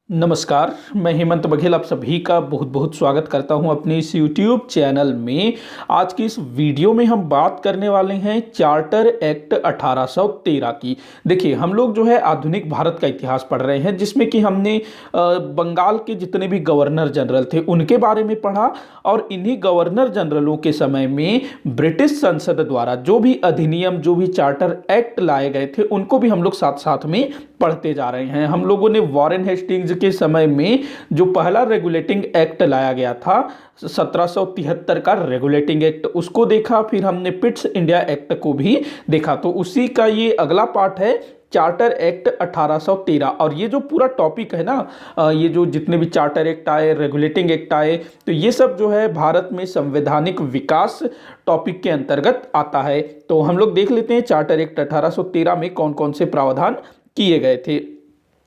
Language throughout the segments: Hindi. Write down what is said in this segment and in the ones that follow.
नमस्कार, मैं हेमंत बघेल आप सभी का बहुत बहुत स्वागत करता हूं अपने इस YouTube चैनल में। आज की इस वीडियो में हम बात करने वाले हैं चार्टर एक्ट 1813 की। देखिए, हम लोग जो है आधुनिक भारत का इतिहास पढ़ रहे हैं, जिसमें कि हमने बंगाल के जितने भी गवर्नर जनरल थे उनके बारे में पढ़ा, और इन्हीं गवर्नर जनरलों के समय में ब्रिटिश संसद द्वारा जो भी अधिनियम, जो भी चार्टर एक्ट लाए गए थे, उनको भी हम लोग साथ साथ में पढ़ते जा रहे हैं। हम लोगों ने वॉरेन हेस्टिंग्स के समय में जो पहला रेगुलेटिंग एक्ट लाया गया था 1773 का रेगुलेटिंग एक्ट, उसको देखा। फिर हमने पिट्स इंडिया एक्ट को भी देखा। तो उसी का ये अगला पार्ट है चार्टर एक्ट 1813। और ये जो पूरा टॉपिक है ना, ये जो जितने भी चार्टर एक्ट आए, रेगुलेटिंग एक्ट आए, तो ये सब जो है भारत में संवैधानिक विकास टॉपिक के अंतर्गत आता है। तो हम लोग देख लेते हैं चार्टर एक्ट 1813 में कौन कौन से प्रावधान किए गए थे।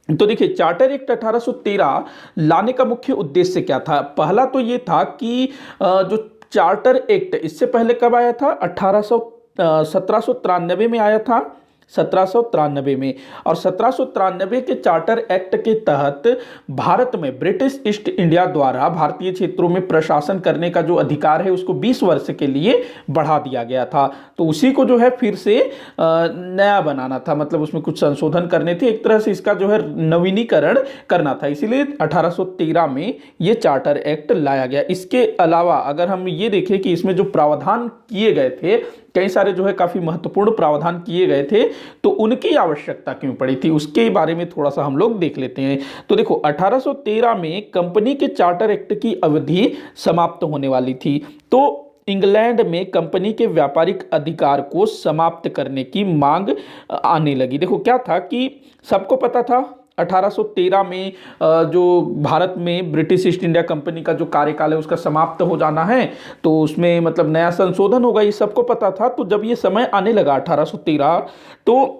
तो देखिए, चार्टर एक्ट 1813 लाने का मुख्य उद्देश्य क्या था। पहला तो ये था कि जो चार्टर एक्ट इससे पहले कब आया था, 1793 में आया था, 1793 में। और 1793 के चार्टर एक्ट के तहत भारत में ब्रिटिश ईस्ट इंडिया द्वारा भारतीय क्षेत्रों में प्रशासन करने का जो अधिकार है उसको 20 वर्ष के लिए बढ़ा दिया गया था। तो उसी को जो है फिर से नया बनाना था, मतलब उसमें कुछ संशोधन करने थे, एक तरह से इसका जो है नवीनीकरण करना था। इसीलिए 1813 में ये चार्टर एक्ट लाया गया। इसके अलावा अगर हम ये देखें कि इसमें जो प्रावधान किए गए थे, कई सारे जो है काफी महत्वपूर्ण प्रावधान किए गए थे, तो उनकी आवश्यकता क्यों पड़ी थी उसके बारे में थोड़ा सा हम लोग देख लेते हैं। तो देखो, 1813 में कंपनी के चार्टर एक्ट की अवधि समाप्त होने वाली थी। तो इंग्लैंड में कंपनी के व्यापारिक अधिकार को समाप्त करने की मांग आने लगी। देखो, क्या था कि सबको पता था 1813 में जो भारत में ब्रिटिश ईस्ट इंडिया कंपनी का जो कार्यकाल है उसका समाप्त हो जाना है, तो उसमें मतलब नया संशोधन होगा, ये सबको पता था। तो जब ये समय आने लगा 1813, तो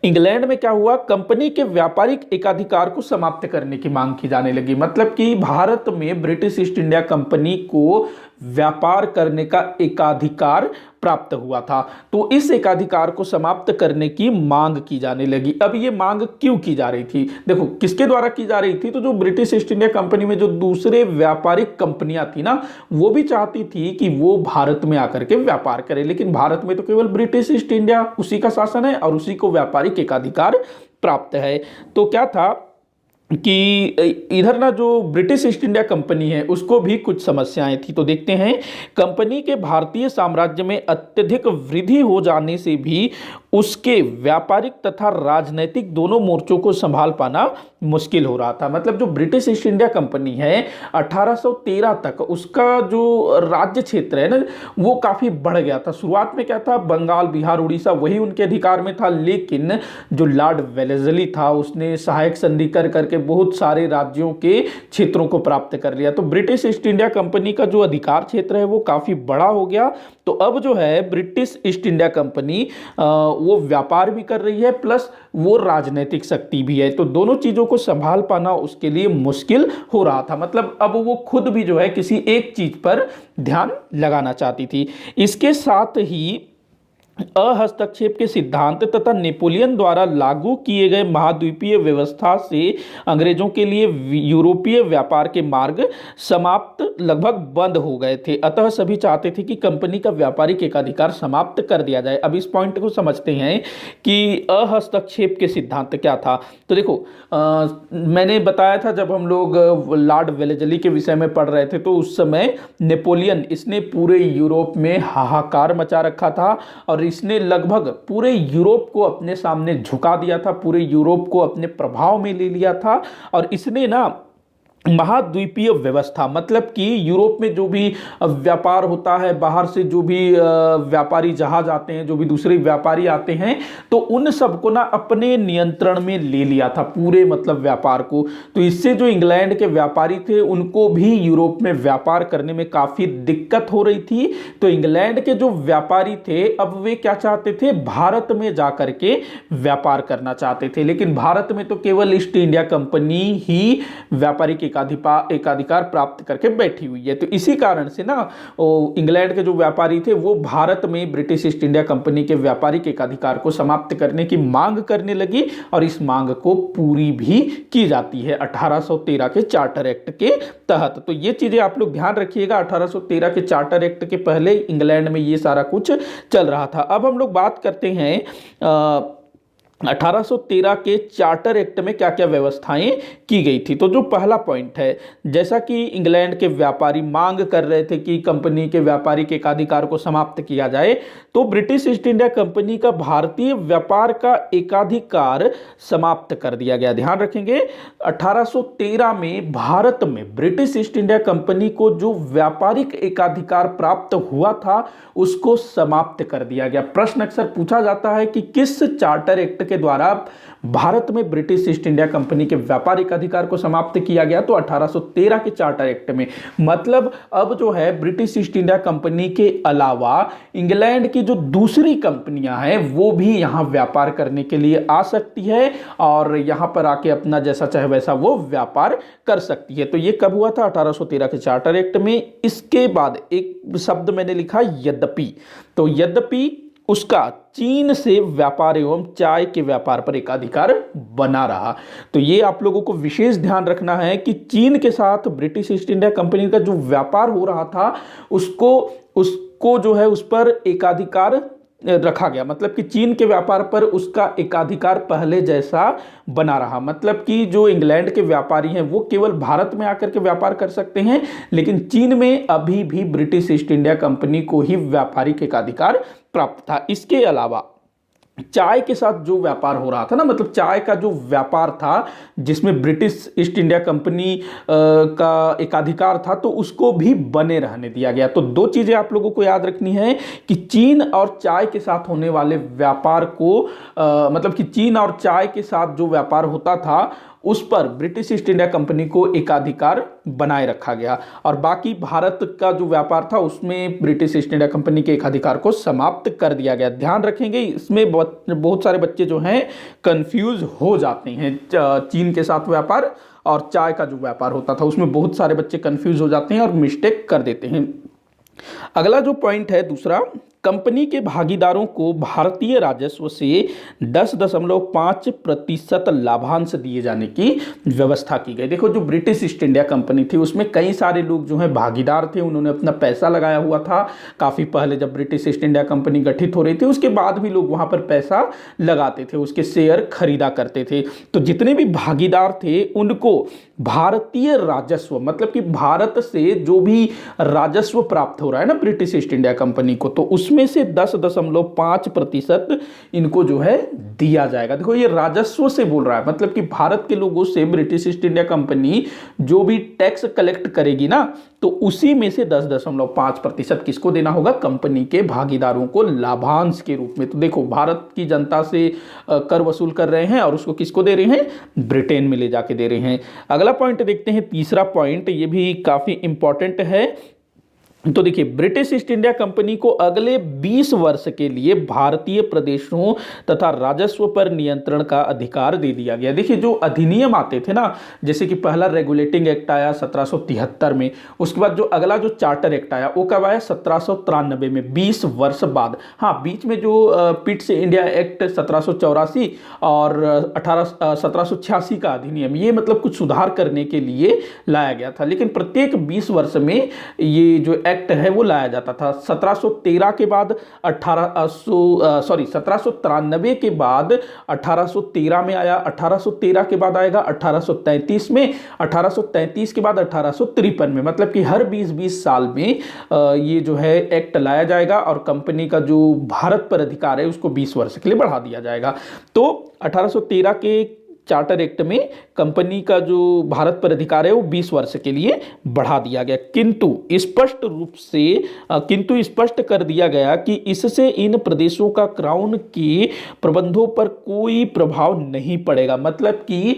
इंग्लैंड में क्या हुआ, कंपनी के व्यापारिक एकाधिकार को समाप्त करने की मांग की जाने लगी। मतलब कि भारत में ब्रिटिश ईस्ट इंडिया कंपनी को व्यापार करने का एकाधिकार प्राप्त हुआ था, तो इस एकाधिकार को समाप्त करने की मांग की जाने लगी। अब ये मांग क्यों की जा रही थी, देखो किसके द्वारा की जा रही थी। तो जो ब्रिटिश ईस्ट इंडिया कंपनी में जो दूसरे व्यापारिक कंपनियां थी ना, वो भी चाहती थी कि वो भारत में आकर के व्यापार करे, लेकिन भारत में तो केवल ब्रिटिश ईस्ट इंडिया उसी का शासन है और उसी को व्यापारिक एकाधिकार प्राप्त है। तो क्या था कि इधर ना जो ब्रिटिश ईस्ट इंडिया कंपनी है उसको भी कुछ समस्याएं थी। तो देखते हैं, कंपनी के भारतीय साम्राज्य में अत्यधिक वृद्धि हो जाने से भी उसके व्यापारिक तथा राजनैतिक दोनों मोर्चों को संभाल पाना मुश्किल हो रहा था। मतलब जो ब्रिटिश ईस्ट इंडिया कंपनी है 1813 तक उसका जो राज्य क्षेत्र है ना वो काफी बढ़ गया था। शुरुआत में क्या था, बंगाल, बिहार, उड़ीसा वही उनके अधिकार में था, लेकिन जो लॉर्ड वेलेस्ली था उसने सहायक संधि कर करके बहुत सारे राज्यों के क्षेत्रों को प्राप्त कर लिया। तो ब्रिटिश ईस्ट इंडिया कंपनी का जो अधिकार क्षेत्र है वो काफी बड़ा हो गया। तो अब जो है ब्रिटिश ईस्ट इंडिया कंपनी वो व्यापार भी कर रही है, प्लस वो राजनीतिक शक्ति भी है। तो दोनों चीजों को संभाल पाना उसके लिए मुश्किल हो रहा था। मतलब अब वो खुद भी जो है किसी एक चीज पर ध्यान लगाना चाहती थी। इसके साथ ही अहस्तक्षेप के सिद्धांत तथा नेपोलियन द्वारा लागू किए गए महाद्वीपीय व्यवस्था से अंग्रेजों के लिए यूरोपीय व्यापार के मार्ग समाप्त लगभग बंद हो गए थे। अतः सभी चाहते थे कि कंपनी का व्यापारिक एकाधिकार समाप्त कर दिया जाए। अब इस पॉइंट को समझते हैं कि अहस्तक्षेप के सिद्धांत क्या था। तो देखो, मैंने बताया था जब हम लोग लॉर्ड वेलेस्ली के विषय में पढ़ रहे थे, तो उस समय नेपोलियन इसने पूरे यूरोप में हाहाकार मचा रखा था और इसने लगभग पूरे यूरोप को अपने सामने झुका दिया था, पूरे यूरोप को अपने प्रभाव में ले लिया था। और इसने ना महाद्वीपीय व्यवस्था, मतलब कि यूरोप में जो भी व्यापार होता है, बाहर से जो भी व्यापारी जहाज आते हैं, जो भी दूसरे व्यापारी आते हैं, तो उन सबको ना अपने नियंत्रण में ले लिया था, पूरे मतलब व्यापार को। तो इससे जो इंग्लैंड के व्यापारी थे उनको भी यूरोप में व्यापार करने में काफी दिक्कत हो रही थी। तो इंग्लैंड के जो व्यापारी थे अब वे क्या चाहते थे, भारत में जाकर के व्यापार करना चाहते थे। लेकिन भारत में तो केवल ईस्ट इंडिया कंपनी ही व्यापारिक एकाधिकार प्राप्त करके बैठी हुई है। तो इसी कारण से ना इंग्लैंड के जो व्यापारी थे वो भारत में ब्रिटिश ईस्ट इंडिया कंपनी के व्यापारिक एकाधिकार को समाप्त करने की मांग करने लगी और इस मांग को पूरी भी की जाती है 1813 के चार्टर एक्ट के तहत। तो ये चीजें आप लोग ध्यान रखिएगा, 1813 के चार्टर एक्ट के पहले इंग्लैंड में ये सारा कुछ चल रहा था। अब हम लोग बात करते हैं 1813 के चार्टर एक्ट में क्या क्या व्यवस्थाएं की गई थी। तो जो पहला पॉइंट है, जैसा कि इंग्लैंड के व्यापारी मांग कर रहे थे कि कंपनी के व्यापारिक एकाधिकार को समाप्त किया जाए, तो ब्रिटिश ईस्ट इंडिया कंपनी का भारतीय व्यापार का एकाधिकार समाप्त कर दिया गया। ध्यान रखेंगे 1813 में भारत में ब्रिटिश ईस्ट इंडिया कंपनी को जो व्यापारिक एकाधिकार प्राप्त हुआ था उसको समाप्त कर दिया गया। प्रश्न अक्सर पूछा जाता है कि किस चार्टर एक्ट के द्वारा भारत में ब्रिटिश ईस्ट इंडिया कंपनी के व्यापारिक अधिकार को समाप्त किया गया। तो 1813 के चार्टर एक्ट में, मतलब अब जो है ब्रिटिश ईस्ट इंडिया कंपनी के अलावा इंग्लैंड की जो दूसरी कंपनियां हैं वो भी यहां व्यापार करने के लिए आ सकती है और यहां पर आके अपना जैसा चाहे वैसा वो व्यापार कर सकती है। तो ये कब हुआ था? 1813 के चार्टर एक्ट में। इसके बाद एक शब्द मैंने लिखा यद्यपि, तो यद्यपि उसका चीन से व्यापार एवं चाय के व्यापार पर एकाधिकार बना रहा। तो ये आप लोगों को विशेष ध्यान रखना है कि चीन के साथ ब्रिटिश ईस्ट इंडिया कंपनी का जो व्यापार हो रहा था उसको जो है उस पर एकाधिकार रखा गया। मतलब कि चीन के व्यापार पर उसका एकाधिकार पहले जैसा बना रहा। मतलब कि जो इंग्लैंड के व्यापारी हैं वो केवल भारत में आकर के व्यापार कर सकते हैं, लेकिन चीन में अभी भी ब्रिटिश ईस्ट इंडिया कंपनी को ही व्यापारिक एकाधिकार प्राप्त था। इसके अलावा चाय के साथ जो व्यापार हो रहा था ना, मतलब चाय का जो व्यापार था जिसमें ब्रिटिश ईस्ट इंडिया कंपनी का एकाधिकार था, तो उसको भी बने रहने दिया गया। तो दो चीजें आप लोगों को याद रखनी है कि चीन और चाय के साथ होने वाले व्यापार को मतलब कि चीन और चाय के साथ जो व्यापार होता था उस पर ब्रिटिश ईस्ट इंडिया कंपनी को एकाधिकार बनाए रखा गया और बाकी भारत का जो व्यापार था उसमें ब्रिटिश ईस्ट इंडिया कंपनी के एकाधिकार को समाप्त कर दिया गया। ध्यान रखेंगे, इसमें बहुत सारे बच्चे जो हैं कंफ्यूज हो जाते हैं। चीन के साथ व्यापार और चाय का जो व्यापार होता था उसमें बहुत सारे बच्चे कंफ्यूज हो जाते हैं और मिस्टेक कर देते हैं। अगला जो पॉइंट है दूसरा, कंपनी के भागीदारों को भारतीय राजस्व से 10.5% लाभांश दिए जाने की व्यवस्था की गई। देखो, जो ब्रिटिश ईस्ट इंडिया कंपनी थी उसमें कई सारे लोग जो हैं भागीदार थे, उन्होंने अपना पैसा लगाया हुआ था। काफ़ी पहले जब ब्रिटिश ईस्ट इंडिया कंपनी गठित हो रही थी उसके बाद भी लोग वहाँ पर पैसा लगाते थे, उसके शेयर खरीदा करते थे। तो जितने भी भागीदार थे उनको भारतीय राजस्व, मतलब कि भारत से जो भी राजस्व प्राप्त हो रहा है ना ब्रिटिश ईस्ट इंडिया कंपनी को, तो उसमें से 10.5% इनको जो है दिया जाएगा। देखो, ये राजस्व से बोल रहा है, मतलब कि भारत के लोगों से ब्रिटिश ईस्ट इंडिया कंपनी जो भी टैक्स कलेक्ट करेगी ना, तो उसी में से 10.5% किसको देना होगा? कंपनी के भागीदारों को लाभांश के रूप में। तो देखो, भारत की जनता से कर वसूल कर रहे हैं और उसको किसको दे रहे हैं? ब्रिटेन में ले जाके दे रहे हैं। अगला पॉइंट देखते हैं, तीसरा पॉइंट, ये भी काफी इंपॉर्टेंट है। तो देखिए, ब्रिटिश ईस्ट इंडिया कंपनी को अगले 20 वर्ष के लिए भारतीय प्रदेशों तथा राजस्व पर नियंत्रण का अधिकार दे दिया गया। देखिए, जो अधिनियम आते थे ना, जैसे कि पहला रेगुलेटिंग एक्ट आया 1773 में, उसके बाद जो अगला जो चार्टर एक्ट आया वो कब आया? 1793 में, 20 वर्ष बाद। हाँ, बीच में जो पिट्स इंडिया एक्ट 1784 और 1786 का अधिनियम, ये मतलब कुछ सुधार करने के लिए लाया गया था, लेकिन प्रत्येक 20 वर्ष में ये जो एक्ट है वो लाया जाता था। 1713 के बाद 1793 के बाद 1813 में आया, 1813 के बाद आएगा 1833 में, 1833 के बाद 1853 में। मतलब कि हर 20-20 साल में ये जो है एक्ट लाया जाएगा और कंपनी का जो भारत पर अधिकार है उसको 20 वर्ष के लिए बढ़ा दिया जाएगा। तो 1813 के चार्टर एक्ट में कंपनी का जो भारत पर अधिकार है वो 20 वर्ष के लिए बढ़ा दिया गया, किंतु स्पष्ट कर दिया गया कि इससे इन प्रदेशों का क्राउन के प्रबंधों पर कोई प्रभाव नहीं पड़ेगा। मतलब कि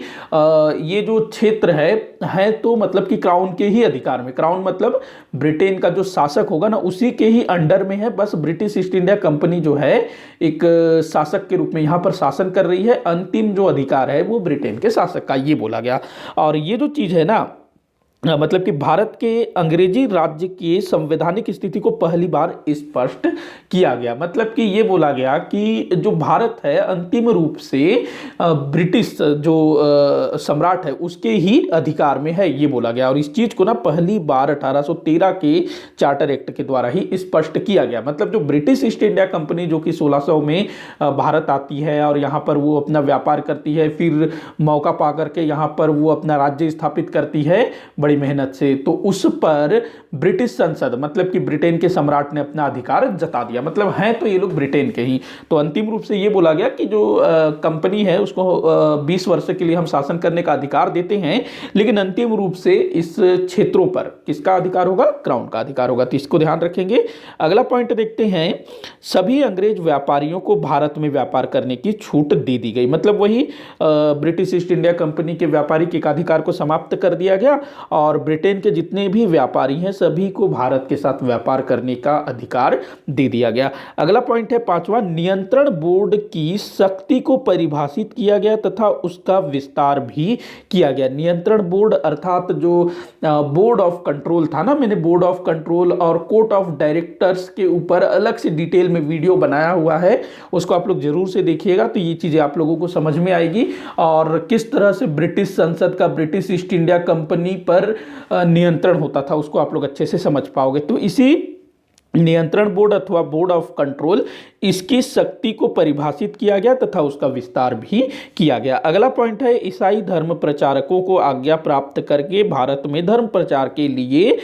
ये जो क्षेत्र है तो मतलब कि क्राउन के ही अधिकार में, क्राउन मतलब ब्रिटेन का जो शासक होगा ना उसी के ही अंडर में है। बस ब्रिटिश ईस्ट इंडिया कंपनी जो है एक शासक के रूप में यहाँ पर शासन कर रही है, अंतिम जो अधिकार है वो ब्रिटेन के शासक का, ये बोला गया। और ये जो चीज है ना, मतलब कि भारत के अंग्रेजी राज्य की संवैधानिक स्थिति को पहली बार स्पष्ट किया गया। मतलब कि ये बोला गया कि जो भारत है अंतिम रूप से ब्रिटिश जो सम्राट है उसके ही अधिकार में है, ये बोला गया। और इस चीज को ना पहली बार 1813 के चार्टर एक्ट के द्वारा ही स्पष्ट किया गया। मतलब जो ब्रिटिश ईस्ट इंडिया कंपनी जो कि 1600 में भारत आती है और यहाँ पर वो अपना व्यापार करती है, फिर मौका पा करके यहाँ पर वो अपना राज्य स्थापित करती है बड़ी मेहनत से, तो उस पर ब्रिटिश संसद मतलब कि ब्रिटेन के सम्राट ने अपना अधिकार जता दिया। मतलब हैं तो ये लोग ब्रिटेन के ही। तो अंतिम रूप से ये बोला गया कि जो कंपनी है उसको 20 वर्ष के लिए हम शासन करने का अधिकार देते हैं, लेकिन अंतिम रूप से इस क्षेत्रों पर किसका अधिकार होगा? क्राउन का अधिकार होगा। तो इसको ध्यान रखेंगे। अगला पॉइंट देखते हैं, सभी अंग्रेज व्यापारियों को भारत में व्यापार करने की छूट दे दी गई। मतलब वही ब्रिटिश ईस्ट इंडिया कंपनी के व्यापारिक एकाधिकार को समाप्त कर दिया गया और ब्रिटेन के जितने भी व्यापारी हैं सभी को भारत के साथ व्यापार करने का अधिकार दे दिया गया। अगला पॉइंट है पांचवा, नियंत्रण बोर्ड की शक्ति को परिभाषित किया गया तथा उसका विस्तार भी किया गया। नियंत्रण बोर्ड अर्थात जो बोर्ड ऑफ कंट्रोल था ना, मैंने बोर्ड ऑफ कंट्रोल और कोर्ट ऑफ डायरेक्टर्स के ऊपर अलग से डिटेल में वीडियो बनाया हुआ है, उसको आप लोग जरूर से देखिएगा तो ये चीजें आप लोगों को समझ में आएगी और किस तरह से ब्रिटिश संसद का ब्रिटिश ईस्ट इंडिया कंपनी पर नियंत्रण होता था उसको आप लोग अच्छे से समझ पाओगे। तो इसी नियंत्रण बोर्ड अथवा बोर्ड ऑफ कंट्रोल इसकी शक्ति को परिभाषित किया गया तथा उसका विस्तार भी किया गया। अगला पॉइंट है, ईसाई धर्म प्रचारकों को आज्ञा प्राप्त करके भारत में धर्म प्रचार के लिए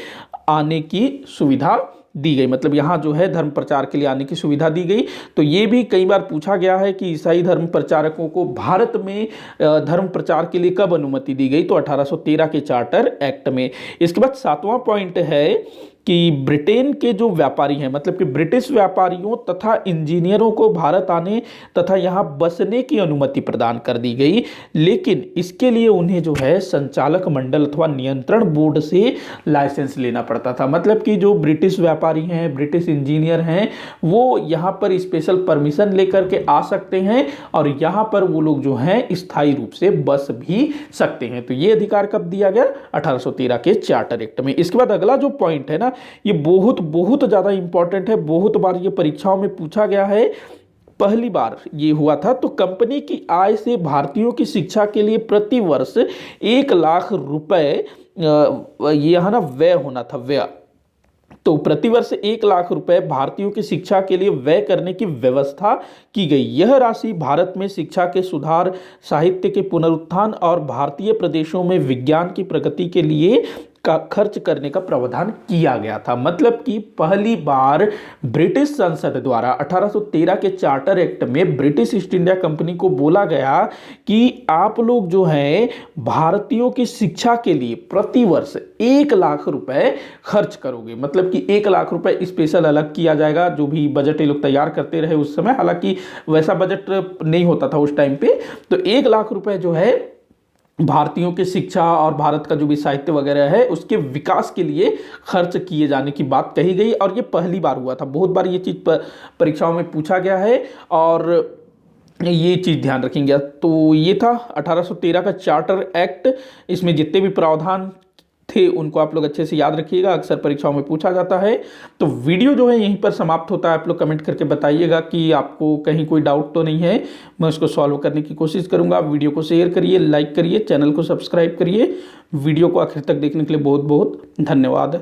आने की सुविधा दी गई। मतलब यहाँ जो है धर्म प्रचार के लिए आने की सुविधा दी गई। तो ये भी कई बार पूछा गया है कि ईसाई धर्म प्रचारकों को भारत में धर्म प्रचार के लिए कब अनुमति दी गई? तो 1813 के चार्टर एक्ट में। इसके बाद सातवां पॉइंट है कि ब्रिटेन के जो व्यापारी हैं मतलब कि ब्रिटिश व्यापारियों तथा इंजीनियरों को भारत आने तथा यहाँ बसने की अनुमति प्रदान कर दी गई, लेकिन इसके लिए उन्हें जो है संचालक मंडल अथवा नियंत्रण बोर्ड से लाइसेंस लेना पड़ता था। मतलब कि जो ब्रिटिश व्यापारी हैं, ब्रिटिश इंजीनियर हैं, वो यहाँ पर स्पेशल परमिशन लेकर के आ सकते हैं और यहाँ पर वो लोग जो हैं स्थायी रूप से बस भी सकते हैं। तो ये अधिकार कब दिया गया? 1813 के चार्टर एक्ट में। इसके बाद अगला जो पॉइंट है ना, ये बहुत बहुत ज्यादा इंपॉर्टेंट है, बहुत बार ये परीक्षाओं में पूछा गया है। पहली बार ये हुआ था तो कंपनी की आय से भारतीयों की शिक्षा के लिए प्रति वर्ष 1 लाख रुपए ये है ना व्यय होना था, व्यय। तो प्रतिवर्ष 1 लाख रुपए भारतीयों की शिक्षा के लिए व्यय करने की व्यवस्था की गई। यह राशि भारत में शिक्षा के सुधार, साहित्य के पुनरुत्थान और भारतीय प्रदेशों में विज्ञान की प्रगति के लिए का खर्च करने का प्रावधान किया गया था। मतलब कि पहली बार ब्रिटिश संसद द्वारा 1813 के चार्टर एक्ट में ब्रिटिश ईस्ट इंडिया कंपनी को बोला गया कि आप लोग जो हैं भारतीयों की शिक्षा के लिए प्रतिवर्ष 1 लाख रुपए खर्च करोगे। मतलब कि 1 लाख रुपए स्पेशल अलग किया जाएगा, जो भी बजट ये लोग तैयार करते रहे उस समय, हालांकि वैसा बजट नहीं होता था उस टाइम पे। तो 1 लाख रुपए जो है भारतीयों की शिक्षा और भारत का जो भी साहित्य वगैरह है उसके विकास के लिए खर्च किए जाने की बात कही गई और ये पहली बार हुआ था। बहुत बार ये चीज़ परीक्षाओं में पूछा गया है और ये चीज़ ध्यान रखेंगे। तो ये था 1813 का चार्टर एक्ट। इसमें जितने भी प्रावधान थे उनको आप लोग अच्छे से याद रखिएगा, अक्सर परीक्षाओं में पूछा जाता है। तो वीडियो जो है यहीं पर समाप्त होता है। आप लोग कमेंट करके बताइएगा कि आपको कहीं कोई डाउट तो नहीं है, मैं उसको सॉल्व करने की कोशिश करूंगा। वीडियो को शेयर करिए, लाइक करिए, चैनल को सब्सक्राइब करिए। वीडियो को आखिर तक देखने के लिए बहुत बहुत धन्यवाद।